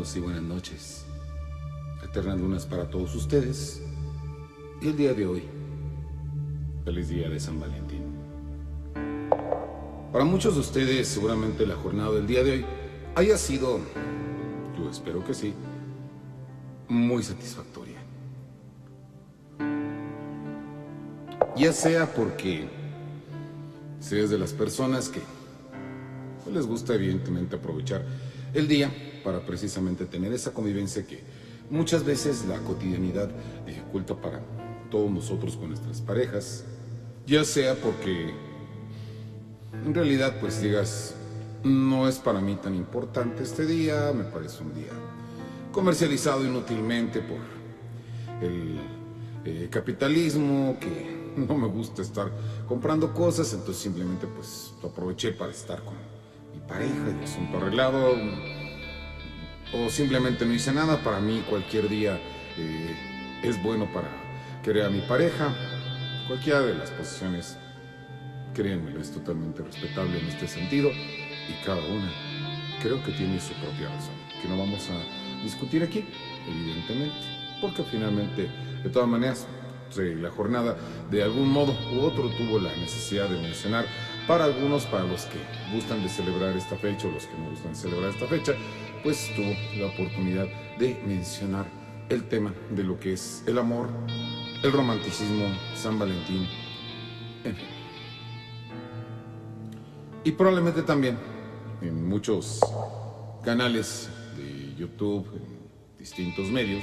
Saludos y buenas noches. Eternas lunas para todos ustedes. Y el día de hoy, feliz día de San Valentín. Para muchos de ustedes, seguramente la jornada del día de hoy haya sido, yo espero que sí, muy satisfactoria. Ya sea porque seas de las personas que pues, les gusta evidentemente aprovechar el día para precisamente tener esa convivencia que muchas veces la cotidianidad dificulta para todos nosotros con nuestras parejas, ya sea porque en realidad pues digas, no es para mí tan importante este día, me parece un día comercializado inútilmente por el capitalismo, que no me gusta estar comprando cosas, entonces simplemente pues lo aproveché para estar con mi pareja y asunto arreglado, o simplemente no hice nada. Para mí cualquier día es bueno para querer a mi pareja, cualquiera de las posiciones, créanmelo, es totalmente respetable en este sentido y cada una creo que tiene su propia razón, que no vamos a discutir aquí, evidentemente, porque finalmente, de todas maneras, la jornada de algún modo u otro tuvo la necesidad de mencionar para algunos, para los que gustan de celebrar esta fecha o los que no gustan de celebrar esta fecha, pues tuvo la oportunidad de mencionar el tema de lo que es el amor, el romanticismo, San Valentín, en fin. Y probablemente también en muchos canales de YouTube, en distintos medios,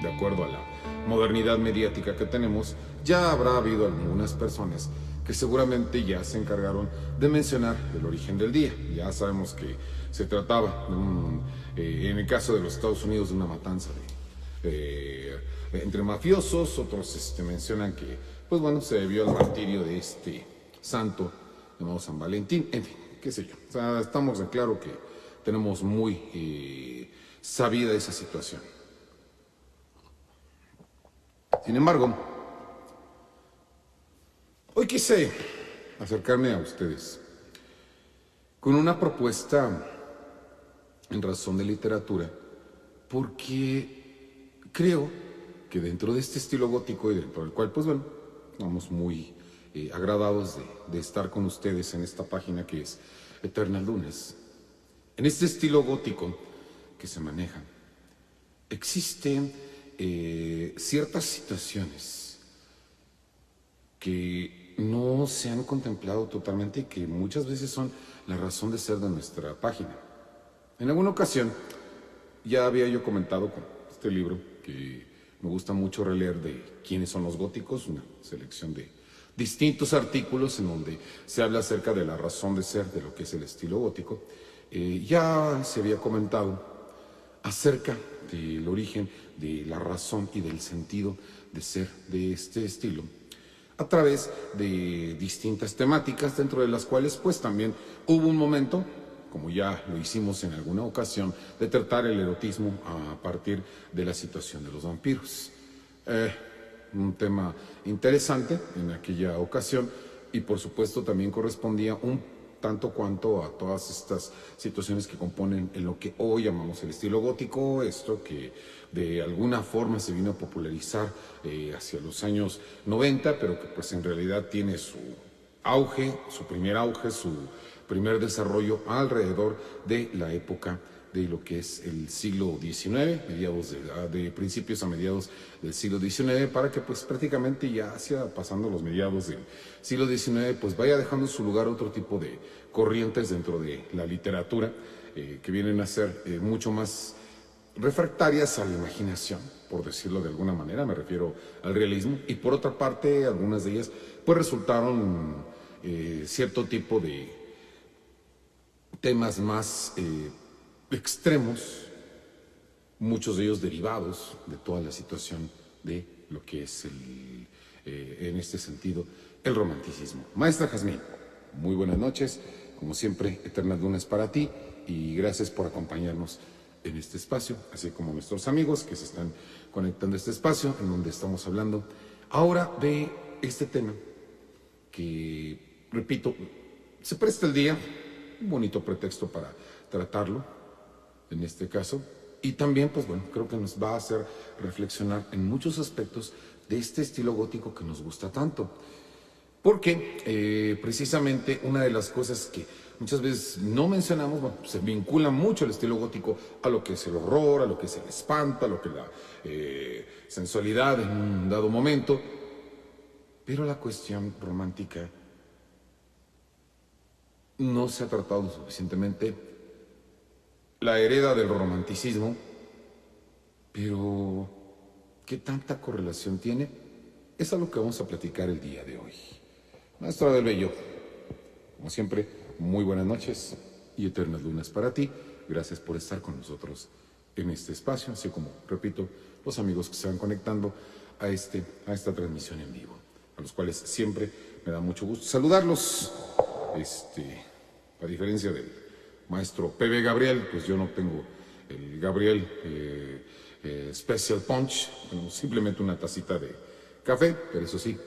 de acuerdo a la modernidad mediática que tenemos, ya habrá habido algunas personas que seguramente ya se encargaron de mencionar el origen del día. Ya sabemos que se trataba, en el caso de los Estados Unidos, de una matanza entre mafiosos. Otros mencionan que, pues bueno, se debió al martirio de este santo llamado San Valentín. En fin, qué sé yo. O sea, estamos en claro que tenemos muy sabida esa situación. Sin embargo, hoy quise acercarme a ustedes con una propuesta en razón de literatura, porque creo que dentro de este estilo gótico y dentro del cual, pues bueno, estamos muy agradados de estar con ustedes en esta página que es Eternas Lunas. En este estilo gótico que se maneja, existen ciertas situaciones que no se han contemplado totalmente y que muchas veces son la razón de ser de nuestra página. En alguna ocasión ya había yo comentado con este libro que me gusta mucho releer, de quiénes son los góticos, una selección de distintos artículos en donde se habla acerca de la razón de ser de lo que es el estilo gótico. Ya se había comentado acerca del origen, de la razón y del sentido de ser de este estilo, a través de distintas temáticas, dentro de las cuales pues también hubo un momento, como ya lo hicimos en alguna ocasión, de tratar el erotismo a partir de la situación de los vampiros. Un tema interesante en aquella ocasión, y por supuesto también correspondía un tanto cuanto a todas estas situaciones que componen en lo que hoy llamamos el estilo gótico, esto que de alguna forma se vino a popularizar hacia los años 90, pero que pues en realidad tiene su auge, su primer desarrollo alrededor de la época de lo que es el siglo XIX, de principios a mediados del siglo XIX, para que pues prácticamente ya hacia pasando los mediados del siglo XIX, pues vaya dejando su lugar otro tipo de corrientes dentro de la literatura, que vienen a ser mucho más refractarias a la imaginación, por decirlo de alguna manera, me refiero al realismo, y por otra parte algunas de ellas pues resultaron cierto tipo de temas más extremos, muchos de ellos derivados de toda la situación de lo que es en este sentido el romanticismo. Maestra Jazmín, muy buenas noches, como siempre, Eternas Lunas para ti, y gracias por acompañarnos en este espacio, así como nuestros amigos que se están conectando a este espacio en donde estamos hablando ahora de este tema que, repito, se presta el día, un bonito pretexto para tratarlo, en este caso, Y también, pues bueno, creo que nos va a hacer reflexionar en muchos aspectos de este estilo gótico que nos gusta tanto. Porque precisamente una de las cosas que muchas veces no mencionamos, bueno, se vincula mucho el estilo gótico a lo que es el horror, a lo que es el espanto, a lo que es la sensualidad en un dado momento. Pero la cuestión romántica no se ha tratado suficientemente. La hereda del romanticismo, pero ¿qué tanta correlación tiene? Es a lo que vamos a platicar el día de hoy. Maestro Abel Bello, como siempre, muy buenas noches y eternas lunas para ti. Gracias por estar con nosotros en este espacio, así como, repito, los amigos que se van conectando a esta transmisión en vivo, a los cuales siempre me da mucho gusto saludarlos. A diferencia del maestro P.B. Gabriel, pues yo no tengo el Gabriel Special Punch, simplemente una tacita de café, pero eso sí,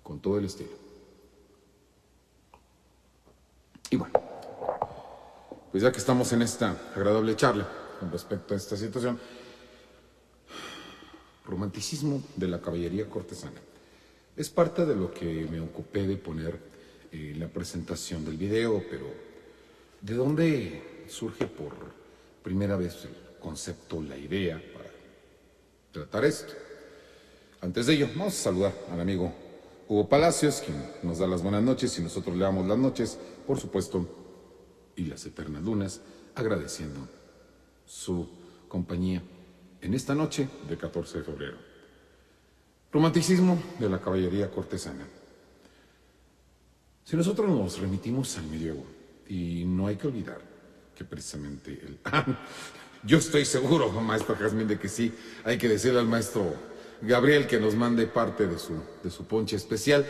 con todo el estilo. Y bueno, pues ya que estamos en esta agradable charla con respecto a esta situación, romanticismo de la caballería cortesana. Es parte de lo que me ocupé de poner en la presentación del video, pero ¿de dónde surge por primera vez el concepto, la idea para tratar esto? Antes de ello, vamos a saludar al amigo Hugo Palacios, quien nos da las buenas noches y nosotros le damos las noches, por supuesto, y las eternas lunas, agradeciendo su compañía en esta noche de 14 de febrero. Romanticismo de la caballería cortesana. Si nosotros nos remitimos al medievo, y no hay que olvidar que precisamente yo estoy seguro, maestro Jazmín, de que sí, hay que decirle al maestro Gabriel que nos mande parte de su ponche especial.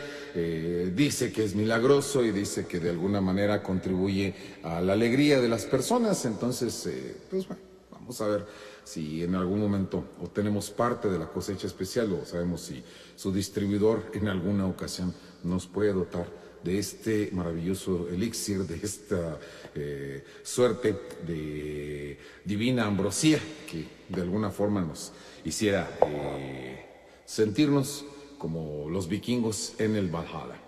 Dice que es milagroso y dice que de alguna manera contribuye a la alegría de las personas. Entonces, pues bueno, vamos a ver si en algún momento obtenemos parte de la cosecha especial o sabemos si su distribuidor en alguna ocasión nos puede dotar de este maravilloso elixir, de esta suerte de divina ambrosía que de alguna forma nos hiciera sentirnos como los vikingos en el Valhalla.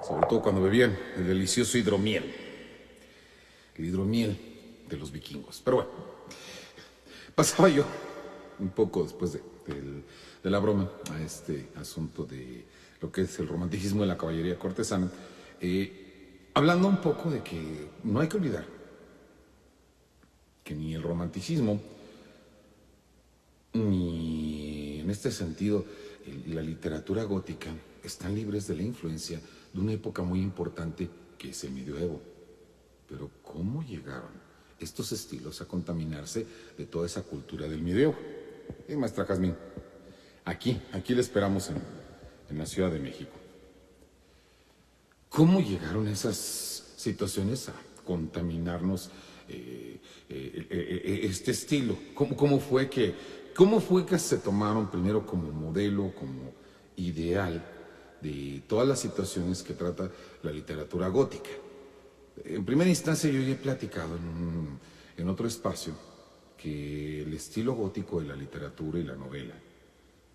Sobre todo cuando bebían el delicioso hidromiel. El hidromiel de los vikingos. Pero bueno, pasaba yo un poco después de la broma a este asunto de lo que es el romanticismo de la caballería cortesana, hablando un poco de que no hay que olvidar que ni el romanticismo ni en este sentido la literatura gótica están libres de la influencia de una época muy importante que es el medioevo. Pero ¿cómo llegaron estos estilos a contaminarse de toda esa cultura del medioevo? Maestra Jazmín, aquí le esperamos en la Ciudad de México. ¿Cómo llegaron esas situaciones a contaminarnos este estilo? ¿Cómo fue que se tomaron primero como modelo, como ideal de todas las situaciones que trata la literatura gótica? En primera instancia yo ya he platicado en otro espacio que el estilo gótico de la literatura y la novela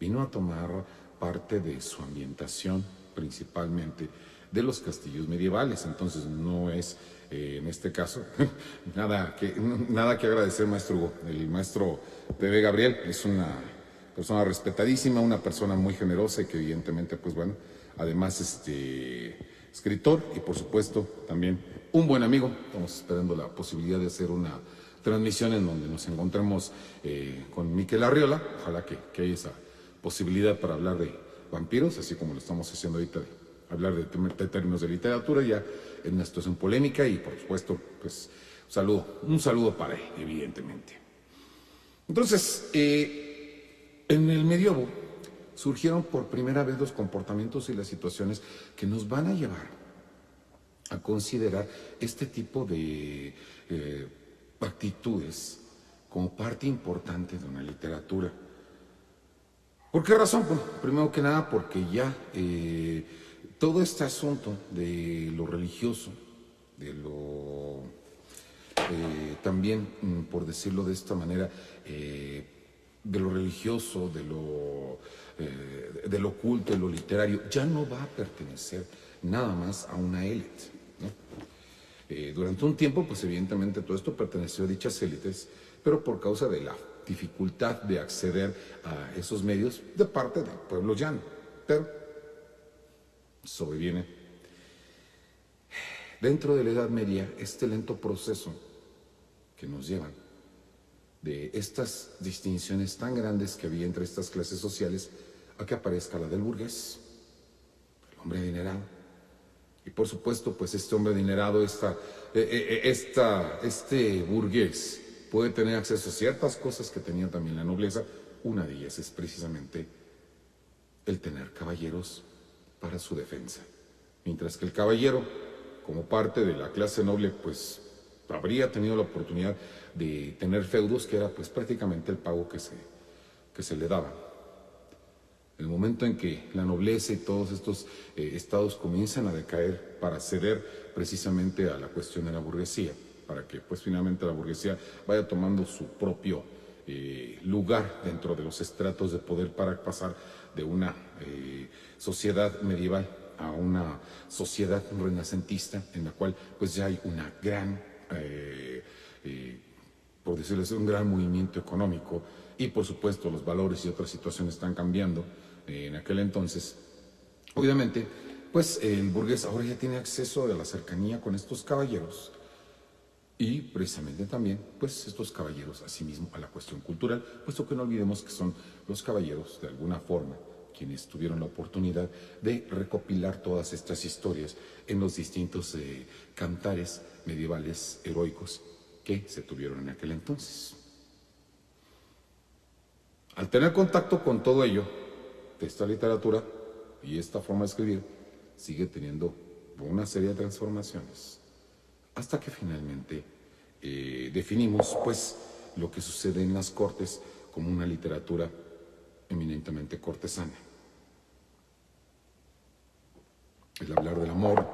vino a tomar parte de su ambientación principalmente de los castillos medievales. Entonces no es en este caso nada que agradecer, maestro Hugo. El maestro P.B. Gabriel es una persona respetadísima, una persona muy generosa y que evidentemente, pues bueno, además escritor y por supuesto también un buen amigo. Estamos esperando la posibilidad de hacer una transmisión en donde nos encontremos con Miquel Arriola. Ojalá que haya esa posibilidad para hablar de vampiros, así como lo estamos haciendo ahorita, de hablar de términos de literatura, ya en una situación polémica y por supuesto, pues un saludo para él, evidentemente. Entonces, en el medievo surgieron por primera vez los comportamientos y las situaciones que nos van a llevar a considerar este tipo de actitudes como parte importante de una literatura. ¿Por qué razón? Bueno, primero que nada porque ya todo este asunto de lo religioso, de lo también, por decirlo de esta manera, de lo religioso, de lo oculto, de lo literario, ya no va a pertenecer nada más a una élite, ¿no? Durante un tiempo, pues evidentemente todo esto perteneció a dichas élites, pero por causa de la dificultad de acceder a esos medios de parte del pueblo llano. Pero sobreviene dentro de la Edad Media este lento proceso que nos llevan de estas distinciones tan grandes que había entre estas clases sociales a que aparezca la del burgués, el hombre adinerado. Y por supuesto, pues este hombre adinerado, este burgués puede tener acceso a ciertas cosas que tenía también la nobleza. Una de ellas es precisamente el tener caballeros para su defensa. Mientras que el caballero, como parte de la clase noble, pues habría tenido la oportunidad de tener feudos, que era pues prácticamente el pago que se le daba. El momento en que la nobleza y todos estos estados comienzan a decaer para ceder precisamente a la cuestión de la burguesía, para que pues finalmente la burguesía vaya tomando su propio lugar dentro de los estratos de poder para pasar de una sociedad medieval a una sociedad renacentista en la cual pues ya hay una gran, por decirlo así, un gran movimiento económico y por supuesto los valores y otras situaciones están cambiando. En aquel entonces, obviamente, pues el burgués ahora ya tiene acceso a la cercanía con estos caballeros y precisamente también, pues estos caballeros, asimismo, a la cuestión cultural, puesto que no olvidemos que son los caballeros, de alguna forma, quienes tuvieron la oportunidad de recopilar todas estas historias en los distintos cantares medievales heroicos que se tuvieron en aquel entonces. Al tener contacto con todo ello, esta literatura y esta forma de escribir sigue teniendo una serie de transformaciones hasta que finalmente definimos pues lo que sucede en las cortes como una literatura eminentemente cortesana. El hablar del amor,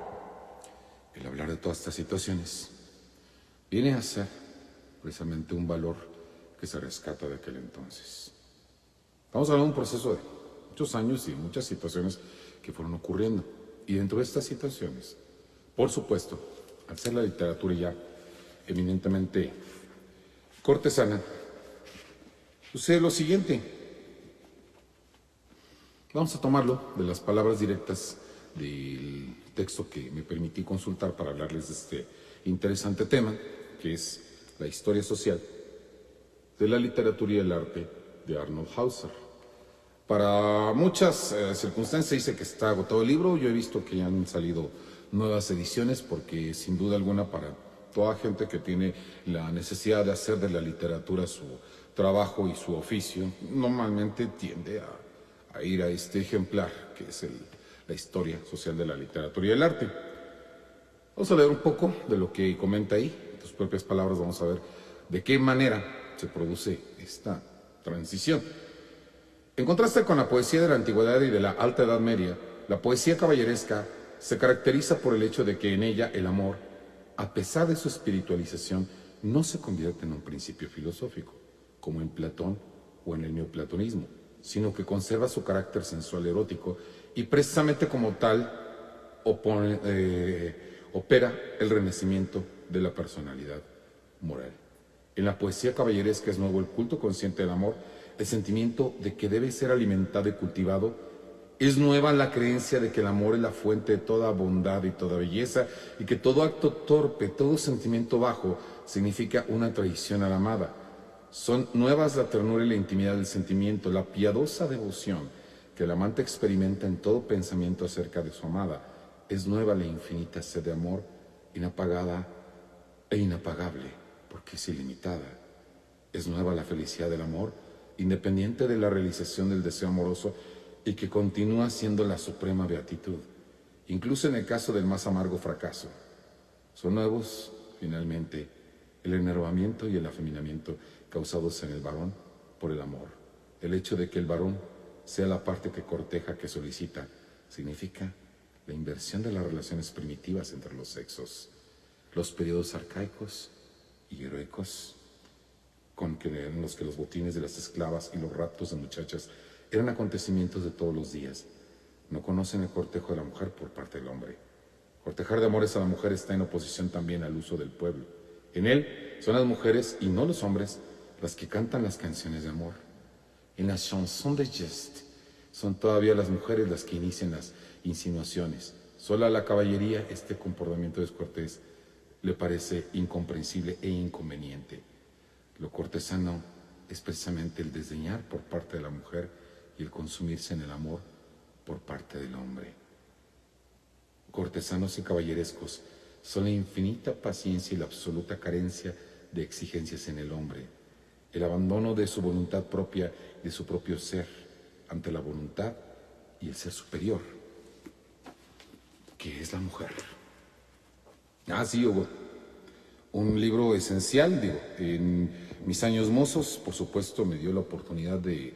el hablar de todas estas situaciones viene a ser precisamente un valor que se rescata de aquel entonces. Estamos hablando de un proceso de muchos años y muchas situaciones que fueron ocurriendo. Y dentro de estas situaciones, por supuesto, al ser la literatura ya eminentemente cortesana, sucede lo siguiente. Vamos a tomarlo de las palabras directas del texto que me permití consultar para hablarles de este interesante tema, que es la historia social de la literatura y el arte de Arnold Hauser. Para muchas circunstancias dice que está agotado el libro. Yo he visto que ya han salido nuevas ediciones porque sin duda alguna para toda gente que tiene la necesidad de hacer de la literatura su trabajo y su oficio, normalmente tiende a ir a este ejemplar que es la historia social de la literatura y el arte. Vamos a leer un poco de lo que comenta ahí, en tus propias palabras vamos a ver de qué manera se produce esta transición. En contraste con la poesía de la antigüedad y de la alta edad media, la poesía caballeresca se caracteriza por el hecho de que en ella el amor, a pesar de su espiritualización, no se convierte en un principio filosófico, como en Platón o en el neoplatonismo, sino que conserva su carácter sensual erótico y precisamente como tal opera el renacimiento de la personalidad moral. En la poesía caballeresca es nuevo el culto consciente del amor, el sentimiento de que debe ser alimentado y cultivado. Es nueva la creencia de que el amor es la fuente de toda bondad y toda belleza y que todo acto torpe, todo sentimiento bajo significa una traición a la amada. Son nuevas la ternura y la intimidad del sentimiento, la piadosa devoción que el amante experimenta en todo pensamiento acerca de su amada. Es nueva la infinita sed de amor, inapagada e inapagable, porque es ilimitada. Es nueva la felicidad del amor, independiente de la realización del deseo amoroso y que continúa siendo la suprema beatitud, incluso en el caso del más amargo fracaso. Son nuevos, finalmente, el enervamiento y el afeminamiento causados en el varón por el amor. El hecho de que el varón sea la parte que corteja, que solicita, significa la inversión de las relaciones primitivas entre los sexos, los periodos arcaicos y heroicos, en los que los botines de las esclavas y los raptos de muchachas eran acontecimientos de todos los días. No conocen el cortejo de la mujer por parte del hombre. Cortejar de amores a la mujer está en oposición también al uso del pueblo. En él son las mujeres y no los hombres las que cantan las canciones de amor. En la chanson de geste son todavía las mujeres las que inician las insinuaciones. Solo a la caballería este comportamiento descortés le parece incomprensible e inconveniente. Lo cortesano es precisamente el desdeñar por parte de la mujer y el consumirse en el amor por parte del hombre. Cortesanos y caballerescos son la infinita paciencia y la absoluta carencia de exigencias en el hombre, el abandono de su voluntad propia, de su propio ser, ante la voluntad y el ser superior, que es la mujer. Sí, Hugo, un libro esencial, digo, en mis años mozos, por supuesto, me dio la oportunidad de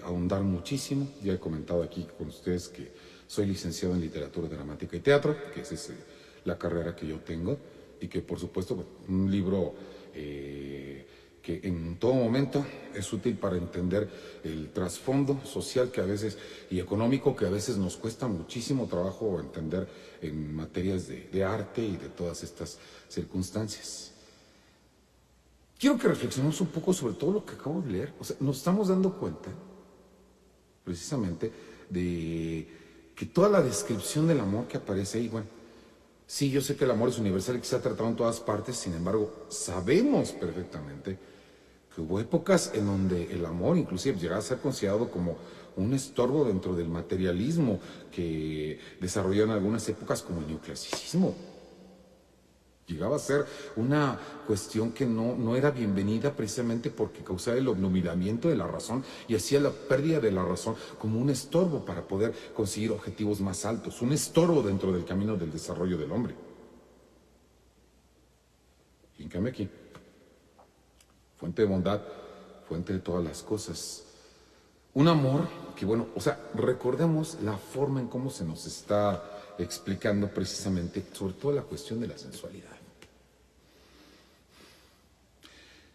ahondar muchísimo. Ya he comentado aquí con ustedes que soy licenciado en literatura dramática y teatro, que esa es la carrera que yo tengo, y que por supuesto un libro que en todo momento es útil para entender el trasfondo social que a veces y económico que a veces nos cuesta muchísimo trabajo entender en materias de arte y de todas estas circunstancias. Quiero que reflexionemos un poco sobre todo lo que acabo de leer. O sea, nos estamos dando cuenta precisamente de que toda la descripción del amor que aparece ahí, bueno, sí, yo sé que el amor es universal y que se ha tratado en todas partes, sin embargo, sabemos perfectamente que hubo épocas en donde el amor inclusive llegaba a ser considerado como un estorbo dentro del materialismo que desarrollaron algunas épocas como el neoclasicismo. Llegaba a ser una cuestión que no era bienvenida precisamente porque causaba el obnubilamiento de la razón y hacía la pérdida de la razón como un estorbo para poder conseguir objetivos más altos, un estorbo dentro del camino del desarrollo del hombre. Y en cambio aquí, fuente de bondad, fuente de todas las cosas. Un amor que, bueno, o sea, recordemos la forma en cómo se nos está explicando precisamente, sobre todo la cuestión de la sensualidad.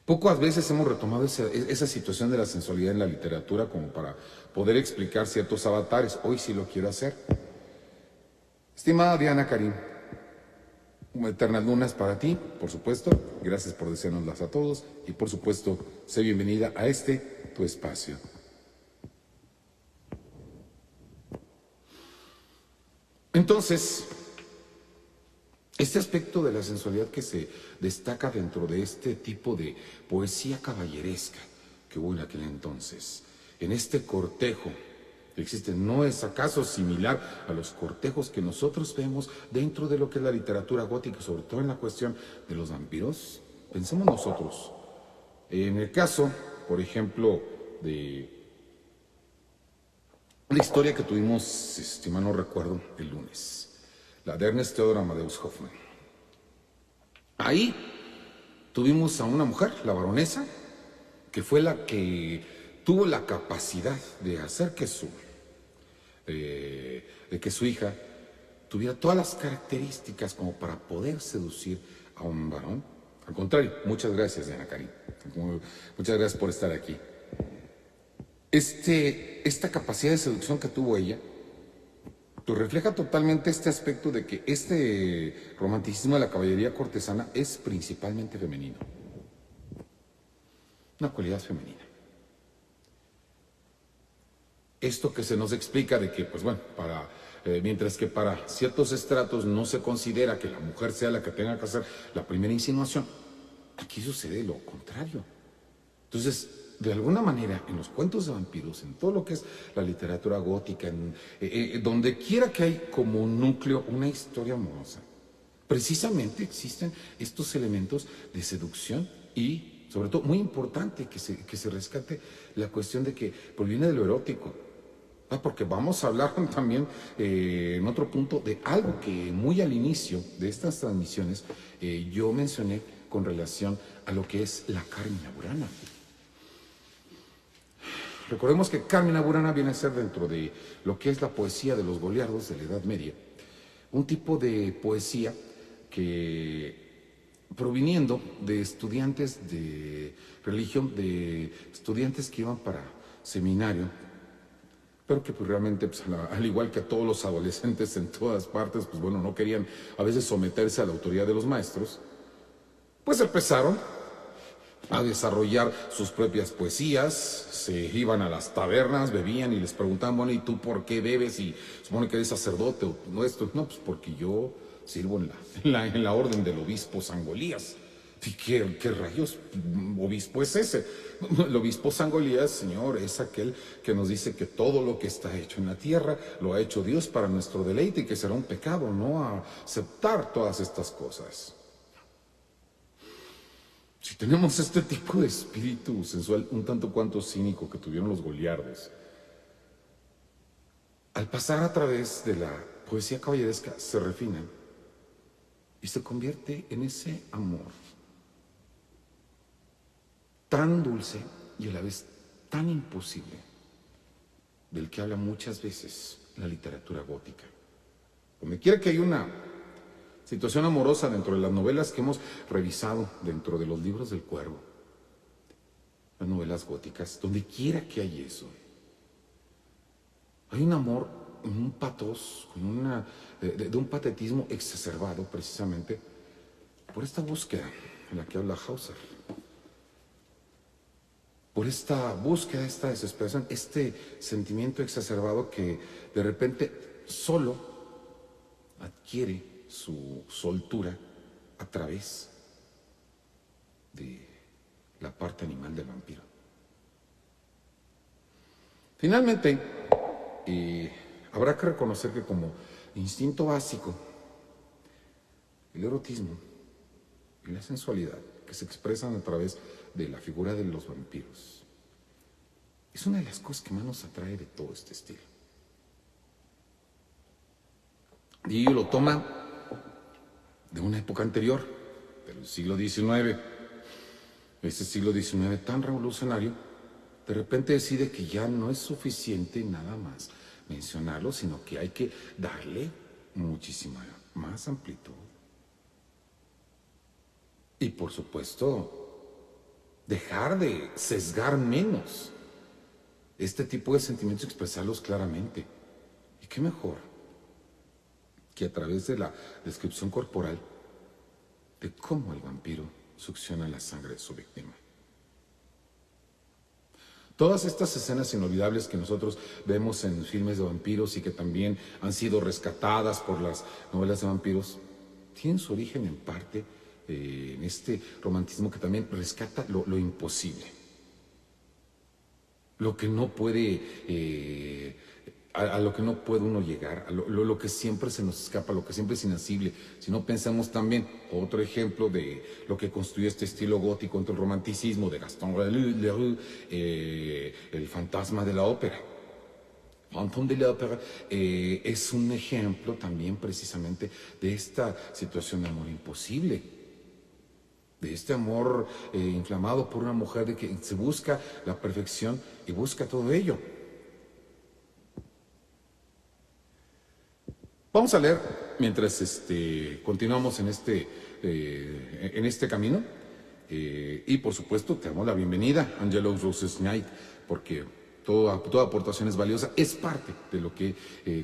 Pocas veces hemos retomado esa situación de la sensualidad en la literatura como para poder explicar ciertos avatares. Hoy sí lo quiero hacer. Estimada Diana Karim, eternas lunas para ti, por supuesto. Gracias por deseárnoslas a todos y por supuesto, sé bienvenida a tu espacio. Entonces, este aspecto de la sensualidad que se destaca dentro de este tipo de poesía caballeresca que hubo en aquel entonces, en este cortejo que existe, ¿no es acaso similar a los cortejos que nosotros vemos dentro de lo que es la literatura gótica, sobre todo en la cuestión de los vampiros? Pensemos nosotros. En el caso, por ejemplo, de la historia que tuvimos, si mal no recuerdo, el lunes, la de Ernest Theodor Amadeus Hoffmann. Ahí tuvimos a una mujer, la baronesa, que fue la que tuvo la capacidad de hacer que su hija tuviera todas las características como para poder seducir a un varón. Al contrario, muchas gracias, Diana Karim. Muchas gracias por estar aquí. Esta capacidad de seducción que tuvo ella, pues refleja totalmente este aspecto de que este romanticismo de la caballería cortesana es principalmente femenino. Una cualidad femenina. Esto que se nos explica de que, pues bueno, mientras que para ciertos estratos no se considera que la mujer sea la que tenga que hacer la primera insinuación, aquí sucede lo contrario. Entonces, de alguna manera, en los cuentos de vampiros, en todo lo que es la literatura gótica, donde quiera que hay como un núcleo una historia amorosa, precisamente existen estos elementos de seducción y, sobre todo, muy importante que se rescate la cuestión de que proviene de lo erótico. Porque vamos a hablar también en otro punto de algo que muy al inicio de estas transmisiones yo mencioné con relación a lo que es la Carmina Burana. Recordemos que Carmina Burana viene a ser dentro de lo que es la poesía de los goliardos de la Edad Media, un tipo de poesía que proviniendo de estudiantes de religión, de estudiantes que iban para seminario, pero que pues realmente, pues, al igual que a todos los adolescentes en todas partes, pues bueno, no querían a veces someterse a la autoridad de los maestros, pues empezaron a desarrollar sus propias poesías, se iban a las tabernas, bebían y les preguntaban, bueno, ¿y tú por qué bebes? Y supone que eres sacerdote o no esto. No, pues porque yo sirvo en la orden del obispo Sangolías. ¿Y qué rayos obispo es ese? El obispo Sangolías, señor, es aquel que nos dice que todo lo que está hecho en la tierra lo ha hecho Dios para nuestro deleite y que será un pecado no aceptar todas estas cosas. Si tenemos este tipo de espíritu sensual un tanto cuanto cínico que tuvieron los goliardos, al pasar a través de la poesía caballeresca se refinan y se convierte en ese amor tan dulce y a la vez tan imposible del que habla muchas veces la literatura gótica. Donde quiera que hay una situación amorosa dentro de las novelas que hemos revisado dentro de los libros del Cuervo, las novelas góticas, donde quiera que hay eso, hay un amor, un patos, de un patetismo exacerbado precisamente por esta búsqueda en la que habla Hauser, por esta búsqueda, esta desesperación, este sentimiento exacerbado que de repente solo adquiere su soltura a través de la parte animal del vampiro. Finalmente, habrá que reconocer que como instinto básico, el erotismo y la sensualidad que se expresan a través de la figura de los vampiros es una de las cosas que más nos atrae de todo este estilo. Y lo toma de una época anterior, del siglo XIX. Ese siglo XIX tan revolucionario, de repente decide que ya no es suficiente nada más mencionarlo, sino que hay que darle muchísima más amplitud. Y por supuesto, dejar de sesgar menos este tipo de sentimientos, expresarlos claramente. ¿Y qué mejor que a través de la descripción corporal de cómo el vampiro succiona la sangre de su víctima? Todas estas escenas inolvidables que nosotros vemos en filmes de vampiros y que también han sido rescatadas por las novelas de vampiros, tienen su origen en parte en este romanticismo que también rescata lo imposible, lo que no puede, a lo que no puede uno llegar, a lo que siempre se nos escapa, lo que siempre es inasible. Si no pensamos también, otro ejemplo de lo que construye este estilo gótico entre el romanticismo de Gaston Leroux, el fantasma de la ópera. Phantom de l'Opéra es un ejemplo también precisamente de esta situación de amor imposible, de este amor inflamado por una mujer de que se busca la perfección y busca todo ello. Vamos a leer mientras continuamos en este camino. Y por supuesto, te damos la bienvenida, Angelo Roses Knight, porque toda aportación es valiosa, es parte de lo que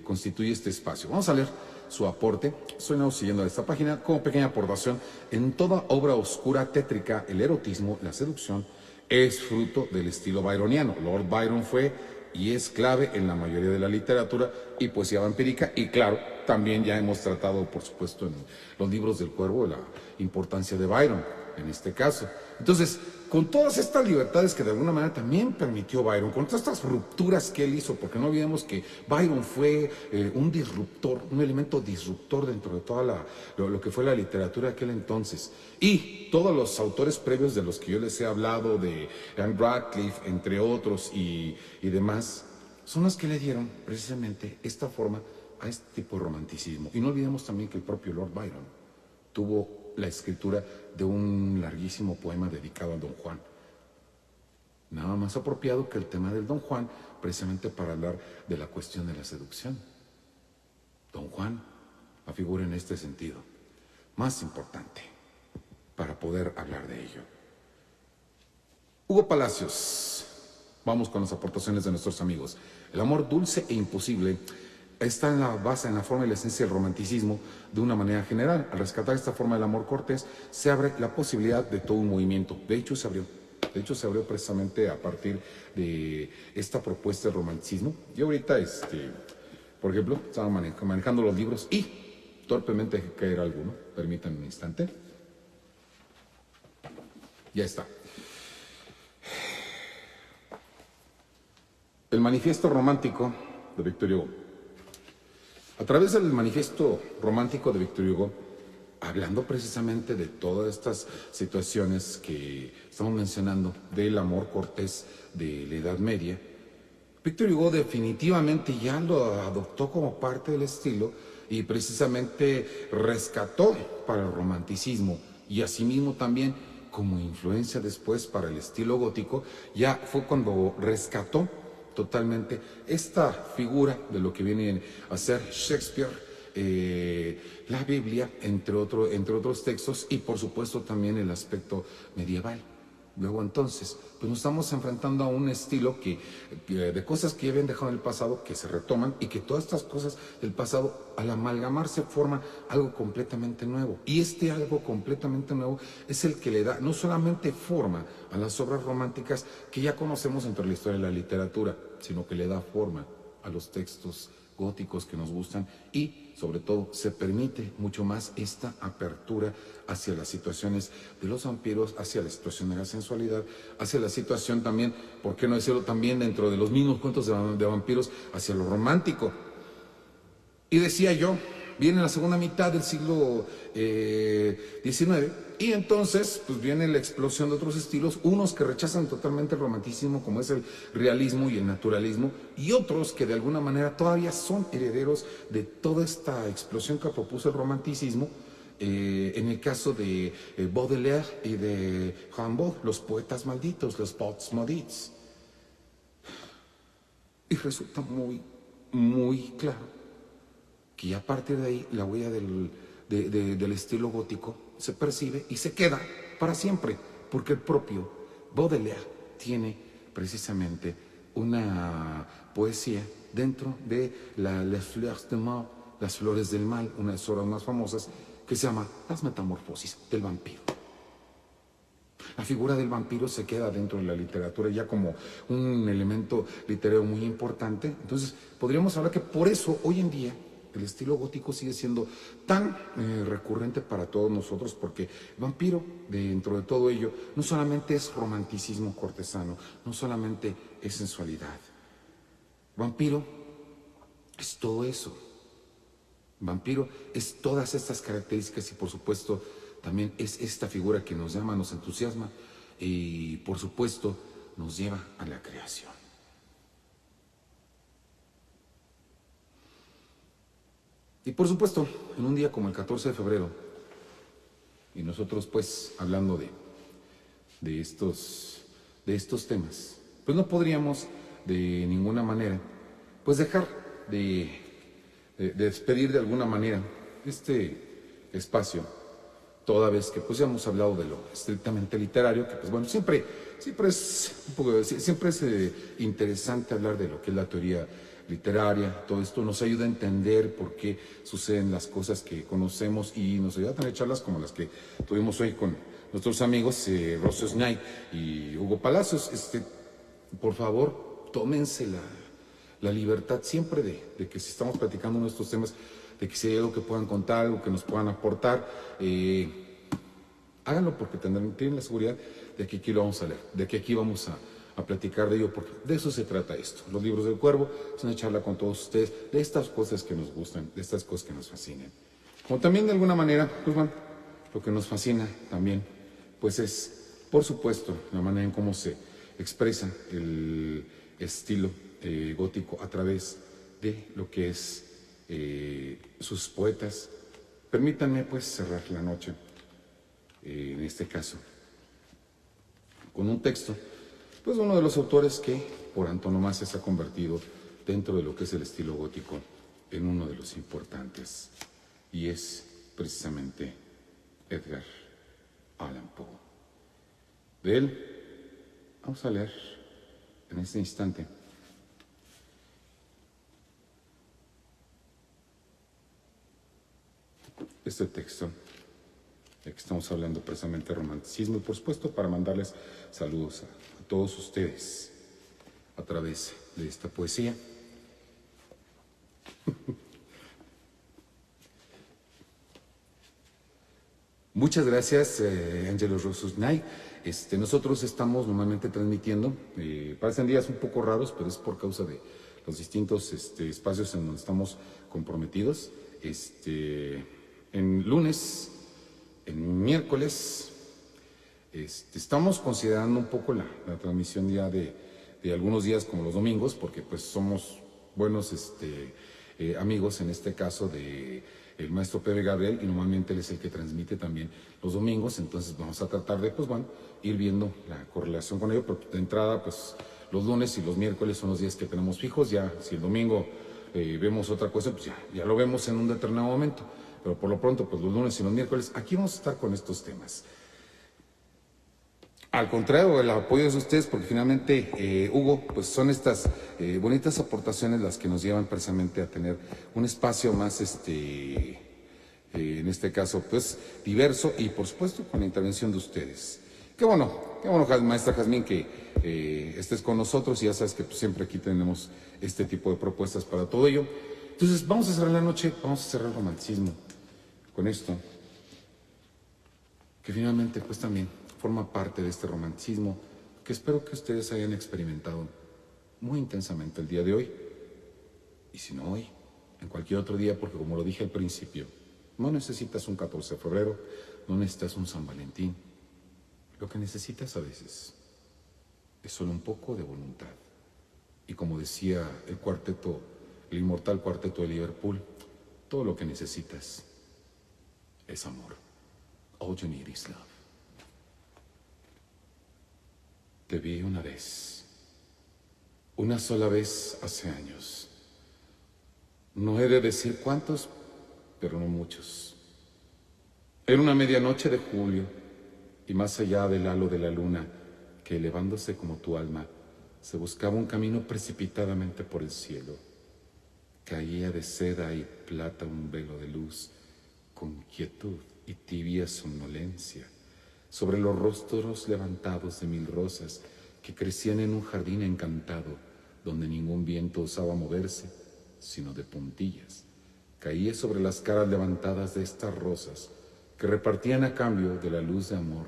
constituye este espacio. Vamos a leer su aporte. Estoy siguiendo esta página como pequeña aportación. En toda obra oscura, tétrica, el erotismo, la seducción, es fruto del estilo byroniano. Lord Byron fue y es clave en la mayoría de la literatura y poesía vampírica, y claro, también ya hemos tratado, por supuesto, en los libros del Cuervo, la importancia de Byron, en este caso. Entonces, con todas estas libertades que de alguna manera también permitió Byron, con todas estas rupturas que él hizo, porque no olvidemos que Byron fue un disruptor, un elemento disruptor dentro de toda lo que fue la literatura de aquel entonces. Y todos los autores previos de los que yo les he hablado, de Anne Radcliffe, entre otros, y demás, son los que le dieron precisamente esta forma a este tipo de romanticismo. Y no olvidemos también que el propio Lord Byron tuvo la escritura de un larguísimo poema dedicado a Don Juan. Nada más apropiado que el tema del Don Juan, precisamente para hablar de la cuestión de la seducción. Don Juan, la figura en este sentido más importante. para poder hablar de ello. Hugo Palacios. Vamos con las aportaciones de nuestros amigos. El amor dulce e imposible está en la base, en la forma y la esencia del romanticismo de una manera general. Al rescatar esta forma del amor cortés, se abre la posibilidad de todo un movimiento. De hecho, se abrió precisamente a partir de esta propuesta del romanticismo. Yo ahorita, por ejemplo, estaba manejando los libros y torpemente dejé caer alguno. Permítanme un instante. Ya está. El manifiesto romántico de Víctor Hugo. A través del manifiesto romántico de Víctor Hugo, hablando precisamente de todas estas situaciones que estamos mencionando, del amor cortés de la Edad Media, Víctor Hugo definitivamente ya lo adoptó como parte del estilo y precisamente rescató para el romanticismo y asimismo también como influencia después para el estilo gótico. Ya fue cuando rescató totalmente esta figura de lo que viene a ser Shakespeare, la Biblia, entre otros textos, y por supuesto también el aspecto medieval. Luego entonces, pues nos estamos enfrentando a un estilo de cosas que ya habían dejado en el pasado, que se retoman, y que todas estas cosas del pasado, al amalgamarse, forman algo completamente nuevo. Y este algo completamente nuevo es el que le da no solamente forma a las obras románticas que ya conocemos entre la historia de la literatura, sino que le da forma a los textos góticos que nos gustan y, sobre todo, se permite mucho más esta apertura hacia las situaciones de los vampiros, hacia la situación de la sensualidad, hacia la situación también, ¿por qué no decirlo también dentro de los mismos cuentos de vampiros, hacia lo romántico? Y decía yo, viene la segunda mitad del siglo XIX y entonces pues viene la explosión de otros estilos, unos que rechazan totalmente el romanticismo como es el realismo y el naturalismo y otros que de alguna manera todavía son herederos de toda esta explosión que propuso el romanticismo. En el caso de Baudelaire y de Rimbaud, los poetas malditos, los poets maudits. Y resulta muy, muy claro que a partir de ahí la huella del estilo gótico se percibe y se queda para siempre, porque el propio Baudelaire tiene precisamente una poesía dentro de Les Fleurs du Mal, las flores del mal, una de sus obras más famosas, que se llama Las Metamorfosis del vampiro. La figura del vampiro se queda dentro de la literatura ya como un elemento literario muy importante. Entonces, podríamos hablar que por eso hoy en día el estilo gótico sigue siendo tan recurrente para todos nosotros, porque el vampiro, dentro de todo ello, no solamente es romanticismo cortesano, no solamente es sensualidad. Vampiro es todo eso. Vampiro es todas estas características y por supuesto también es esta figura que nos llama, nos entusiasma y por supuesto nos lleva a la creación. Y por supuesto, en un día como el 14 de febrero, y nosotros pues hablando de estos temas, pues no podríamos de ninguna manera pues dejar de despedir de alguna manera este espacio, toda vez que pues ya hemos hablado de lo estrictamente literario, que pues bueno, siempre es interesante hablar de lo que es la teoría literaria. Todo esto nos ayuda a entender por qué suceden las cosas que conocemos y nos ayuda a tener charlas como las que tuvimos hoy con nuestros amigos Rocío Snay y Hugo Palacios. Por favor, tómense la libertad siempre de que si estamos platicando uno de estos temas, de que si hay algo que puedan contar, algo que nos puedan aportar, háganlo porque tienen la seguridad de que aquí lo vamos a leer, de que aquí vamos a platicar de ello, porque de eso se trata esto. Los libros del cuervo es una charla con todos ustedes de estas cosas que nos gustan, de estas cosas que nos fascinan. Como también de alguna manera, pues bueno, lo que nos fascina también, pues es, por supuesto, la manera en cómo se expresa el estilo gótico a través de lo que es sus poetas. Permítanme pues cerrar la noche, en este caso, con un texto, pues uno de los autores que por antonomasia se ha convertido dentro de lo que es el estilo gótico en uno de los importantes, y es precisamente Edgar Allan Poe. De él vamos a leer en este instante este texto, de que estamos hablando precisamente de romanticismo, y por supuesto para mandarles saludos a todos ustedes a través de esta poesía. Muchas gracias, Angelo Rosusnay. Nosotros estamos normalmente transmitiendo, parecen días un poco raros, pero es por causa de los distintos espacios en donde estamos comprometidos. En lunes, en miércoles, estamos considerando un poco la transmisión ya de algunos días como los domingos, porque pues somos buenos amigos en este caso de el maestro Pepe Gabriel, y normalmente él es el que transmite también los domingos. Entonces vamos a tratar de, pues bueno, ir viendo la correlación con ello, pero de entrada, pues los lunes y los miércoles son los días que tenemos fijos. Ya si el domingo vemos otra cosa, pues ya lo vemos en un determinado momento, pero por lo pronto, pues los lunes y los miércoles aquí vamos a estar con estos temas. Al contrario, el apoyo de ustedes, porque finalmente, Hugo, pues son estas bonitas aportaciones las que nos llevan precisamente a tener un espacio más, en este caso, pues diverso, y por supuesto con la intervención de ustedes. Qué bueno, maestra Jazmín, que estés con nosotros, y ya sabes que pues, siempre aquí tenemos este tipo de propuestas para todo ello. Entonces, vamos a cerrar la noche, vamos a cerrar el romanticismo con esto, que finalmente, pues también forma parte de este romanticismo que espero que ustedes hayan experimentado muy intensamente el día de hoy, y si no hoy, en cualquier otro día, porque como lo dije al principio, no necesitas un 14 de febrero, no necesitas un San Valentín. Lo que necesitas a veces es solo un poco de voluntad. Y como decía el inmortal cuarteto de Liverpool, todo lo que necesitas es amor. All you need is love. Te vi una sola vez hace años. No he de decir cuántos, pero no muchos. Era una medianoche de julio, y más allá del halo de la luna, que elevándose como tu alma, se buscaba un camino precipitadamente por el cielo. Caía de seda y plata un velo de luz, con quietud y tibia somnolencia, sobre los rostros levantados de 1000 rosas que crecían en un jardín encantado, donde ningún viento osaba moverse, sino de puntillas. Caía sobre las caras levantadas de estas rosas, que repartían a cambio de la luz de amor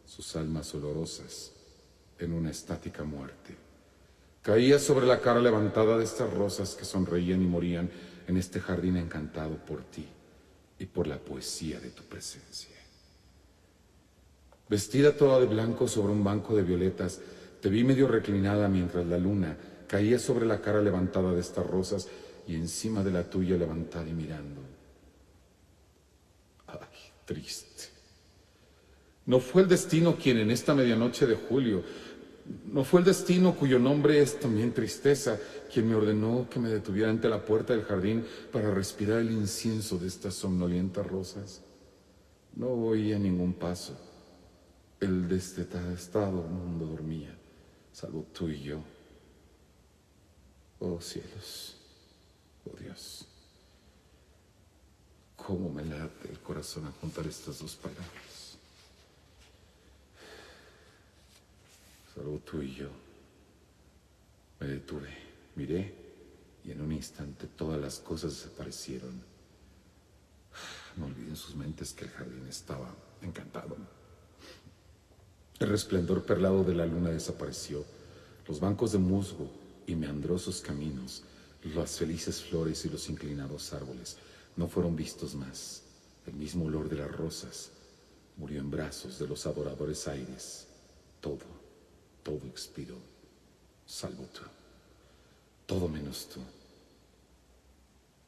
sus almas olorosas en una estática muerte. Caía sobre la cara levantada de estas rosas que sonreían y morían en este jardín encantado por ti y por la poesía de tu presencia. Vestida toda de blanco sobre un banco de violetas, te vi medio reclinada mientras la luna caía sobre la cara levantada de estas rosas y encima de la tuya levantada y mirando. Ay, triste. No fue el destino quien en esta medianoche de julio, no fue el destino cuyo nombre es también tristeza, quien me ordenó que me detuviera ante la puerta del jardín para respirar el incienso de estas somnolientas rosas. No oía ningún paso. El destetado mundo dormía, salvo tú y yo. Oh cielos, oh Dios, cómo me late el corazón al juntar estas dos palabras. Salvo tú y yo. Me detuve, miré, y en un instante todas las cosas desaparecieron. No olviden sus mentes que el jardín estaba encantado. El resplandor perlado de la luna desapareció. Los bancos de musgo y meandrosos caminos, las felices flores y los inclinados árboles no fueron vistos más. El mismo olor de las rosas murió en brazos de los adoradores aires. Todo expiró, salvo tú. Todo menos tú,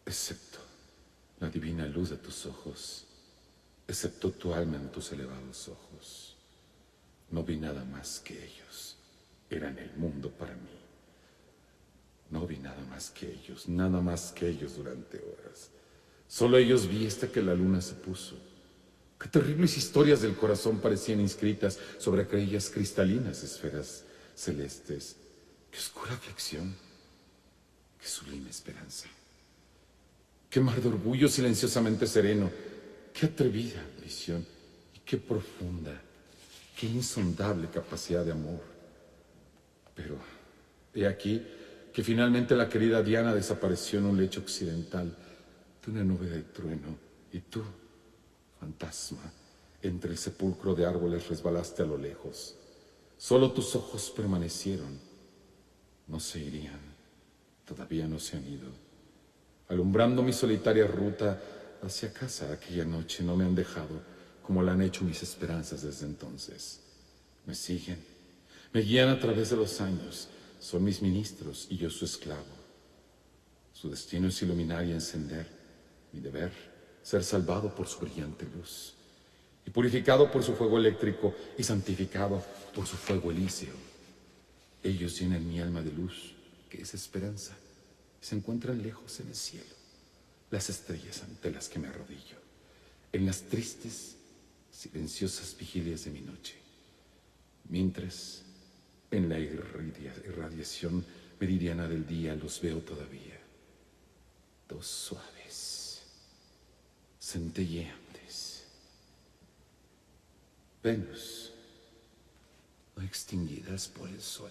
excepto la divina luz de tus ojos, excepto tu alma en tus elevados ojos. No vi nada más que ellos. Eran el mundo para mí. No vi nada más que ellos durante horas. Solo ellos vi hasta que la luna se puso. Qué terribles historias del corazón parecían inscritas sobre aquellas cristalinas esferas celestes. Qué oscura aflicción, qué sublime esperanza. Qué mar de orgullo silenciosamente sereno, qué atrevida visión y qué profunda, qué insondable capacidad de amor. Pero he aquí que finalmente la querida Diana desapareció en un lecho occidental de una nube de trueno, y tú, fantasma, entre el sepulcro de árboles resbalaste a lo lejos. Solo tus ojos permanecieron, no se irían, todavía no se han ido. Alumbrando mi solitaria ruta hacia casa aquella noche, no me han dejado como la han hecho mis esperanzas desde entonces. Me siguen, me guían a través de los años, son mis ministros y yo su esclavo. Su destino es iluminar y encender, mi deber, ser salvado por su brillante luz, y purificado por su fuego eléctrico y santificado por su fuego elíseo. Ellos llenan mi alma de luz, que es esperanza, y se encuentran lejos en el cielo, las estrellas ante las que me arrodillo, en las tristes, silenciosas vigilias de mi noche, mientras en la irradiación meridiana del día los veo todavía, dos suaves, centelleantes, Venus, no extinguidas por el sol.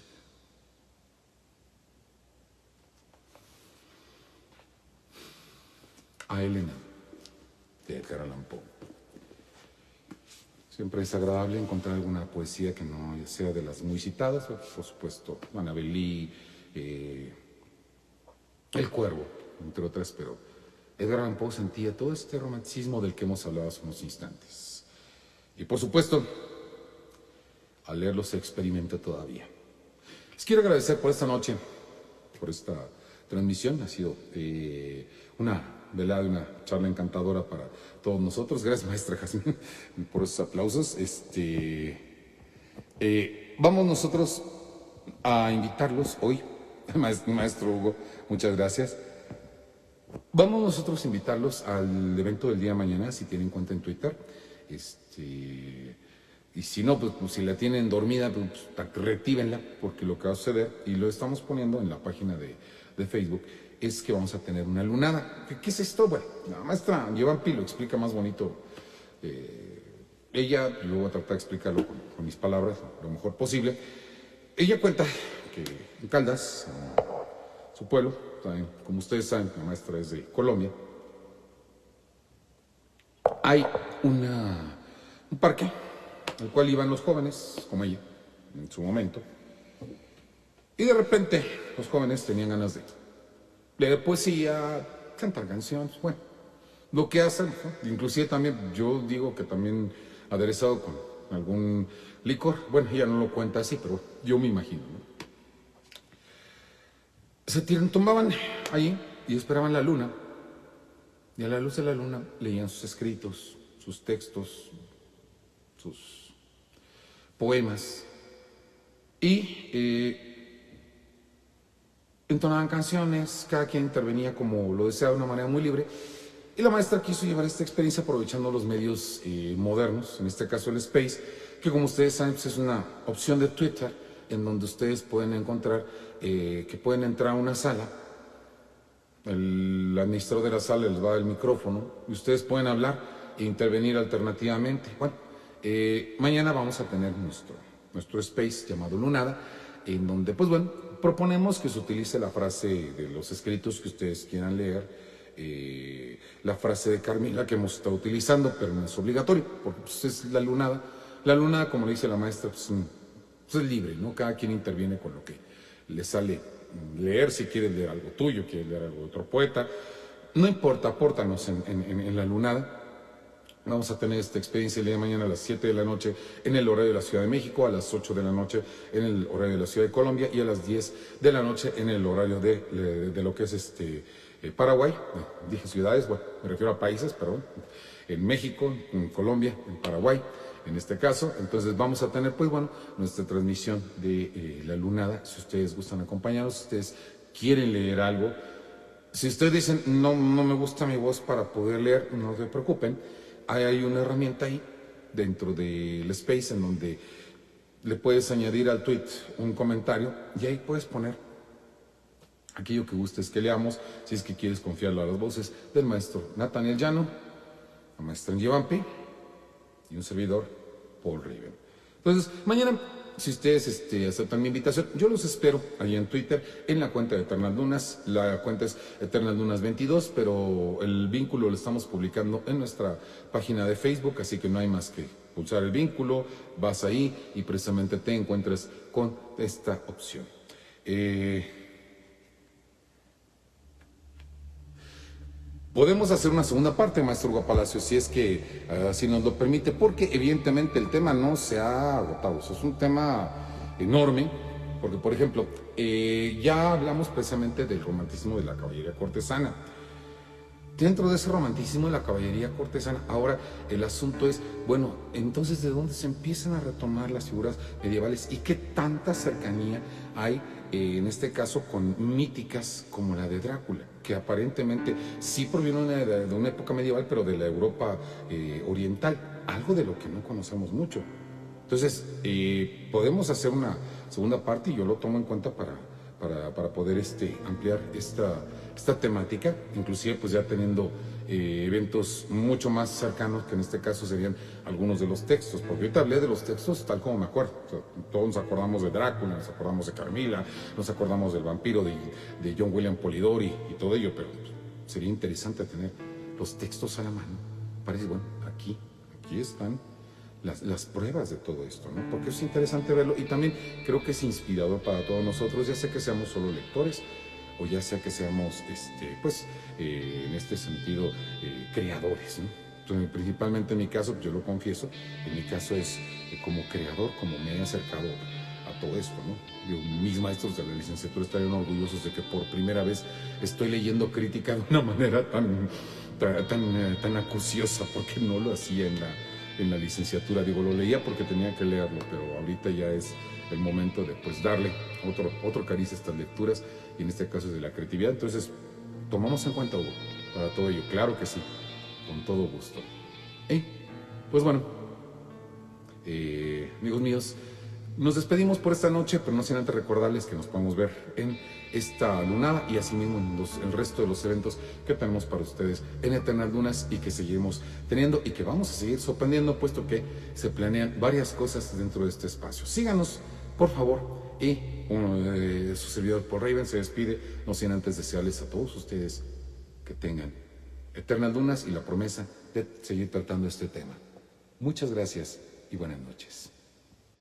A Elena, de Edgar Allan Poe. Siempre es agradable encontrar alguna poesía que no sea de las muy citadas, por supuesto, Annabel Lee, El Cuervo, entre otras, pero Edgar Allan Poe sentía todo este romanticismo del que hemos hablado hace unos instantes. Y por supuesto, al leerlo se experimenta todavía. Les quiero agradecer por esta noche, por esta transmisión. Ha sido una velada, una charla encantadora para todos nosotros. Gracias, maestra Jazmín, por esos aplausos. Vamos nosotros a invitarlos hoy, maestro Hugo, muchas gracias. Vamos nosotros a invitarlos al evento del día de mañana, si tienen cuenta en Twitter. Y si no, pues si la tienen dormida, pues reactívenla, porque lo que va a suceder, y lo estamos poniendo en la página de Facebook, es que vamos a tener una lunada. ¿Qué es esto? Bueno, la maestra Giovanni lo explica más bonito. Ella, yo voy a tratar de explicarlo con mis palabras lo mejor posible. Ella cuenta que en Caldas, su pueblo, también, como ustedes saben, la maestra es de Colombia, hay un parque al cual iban los jóvenes, como ella, en su momento, y de repente los jóvenes tenían ganas de leer poesía, cantar canciones, bueno, lo que hacen, ¿no? Inclusive también, yo digo que también aderezado con algún licor, bueno, ella no lo cuenta así, pero yo me imagino, ¿no? Se tumbaban allí y esperaban la luna, y a la luz de la luna leían sus escritos, sus textos, sus poemas, y entonaban canciones, cada quien intervenía como lo deseaba de una manera muy libre, y la maestra quiso llevar esta experiencia aprovechando los medios modernos, en este caso el Space, que como ustedes saben pues es una opción de Twitter en donde ustedes pueden encontrar que pueden entrar a una sala, el administrador de la sala les va a dar el micrófono y ustedes pueden hablar e intervenir alternativamente. Bueno, mañana vamos a tener nuestro Space llamado Lunada, en donde, pues bueno, proponemos que se utilice la frase de los escritos que ustedes quieran leer, la frase de Carmila que hemos estado utilizando, pero no es obligatorio, porque pues, es la lunada. La lunada, como le dice la maestra, pues es libre, ¿no? Cada quien interviene con lo que le sale leer, si quiere leer algo tuyo, quiere leer algo de otro poeta. No importa, apórtanos en la lunada. Vamos a tener esta experiencia el día de mañana a las 7 de la noche en el horario de la Ciudad de México, a las 8 de la noche en el horario de la Ciudad de Colombia y a las 10 de la noche en el horario de lo que es Paraguay. Dije ciudades, bueno, me refiero a países, perdón. En México, en Colombia, en Paraguay, en este caso. Entonces vamos a tener, pues bueno, nuestra transmisión de la lunada. Si ustedes gustan acompañarnos, si ustedes quieren leer algo. Si ustedes dicen, no me gusta mi voz para poder leer, no se preocupen. hay una herramienta ahí dentro del Space en donde le puedes añadir al tweet un comentario y ahí puedes poner aquello que gustes que leamos, si es que quieres confiarlo a las voces del maestro Nathaniel Llano, la maestra Angie Vampi y un servidor, Paul Raven. Entonces, mañana, si ustedes aceptan mi invitación, yo los espero ahí en Twitter, en la cuenta de Eternal Dunas. La cuenta es Eternal Dunas 22, pero el vínculo lo estamos publicando en nuestra página de Facebook, así que no hay más que pulsar el vínculo, vas ahí y precisamente te encuentras con esta opción. Podemos hacer una segunda parte, maestro Hugo Palacio, si es que si nos lo permite, porque evidentemente el tema no se ha agotado. Eso es un tema enorme, porque por ejemplo, ya hablamos precisamente del romanticismo de la caballería cortesana. Dentro de ese romanticismo de la caballería cortesana, ahora el asunto es, bueno, entonces ¿de dónde se empiezan a retomar las figuras medievales y qué tanta cercanía hay, en este caso, con míticas como la de Drácula, que aparentemente sí proviene de una época medieval, pero de la Europa oriental, algo de lo que no conocemos mucho? Entonces, podemos hacer una segunda parte y yo lo tomo en cuenta para poder ampliar esta temática, inclusive pues ya teniendo eventos mucho más cercanos, que en este caso serían algunos de los textos, porque ahorita hablé de los textos tal como me acuerdo. O sea, todos nos acordamos de Drácula, nos acordamos de Carmila, nos acordamos del vampiro de John William Polidori y todo ello, pero pues, sería interesante tener los textos a la mano. Parece, bueno, aquí están las pruebas de todo esto, ¿no? Porque es interesante verlo y también creo que es inspirador para todos nosotros, ya sea que seamos solo lectores o ya sea que seamos, en este sentido, creadores, ¿no? Entonces, principalmente en mi caso, yo lo confieso, en mi caso es como creador, como me he acercado a todo esto, ¿no? Mis maestros de la licenciatura estarían orgullosos de que por primera vez estoy leyendo crítica de una manera tan acuciosa, porque no lo hacía en la licenciatura. Digo, lo leía porque tenía que leerlo, pero ahorita ya es el momento de pues darle otro cariz a estas lecturas, y en este caso es de la creatividad. Entonces, tomamos en cuenta, Hugo, para todo ello. Claro que sí, con todo gusto. Pues bueno, amigos míos, nos despedimos por esta noche, pero no sin antes recordarles que nos podemos ver en esta lunada y asimismo en el resto de los eventos que tenemos para ustedes en Eternal Dunas y que seguimos teniendo y que vamos a seguir sorprendiendo, puesto que se planean varias cosas dentro de este espacio. Síganos, por favor, y su servidor Paul Raven se despide, no sin antes desearles a todos ustedes que tengan Eternal Dunas y la promesa de seguir tratando este tema. Muchas gracias y buenas noches.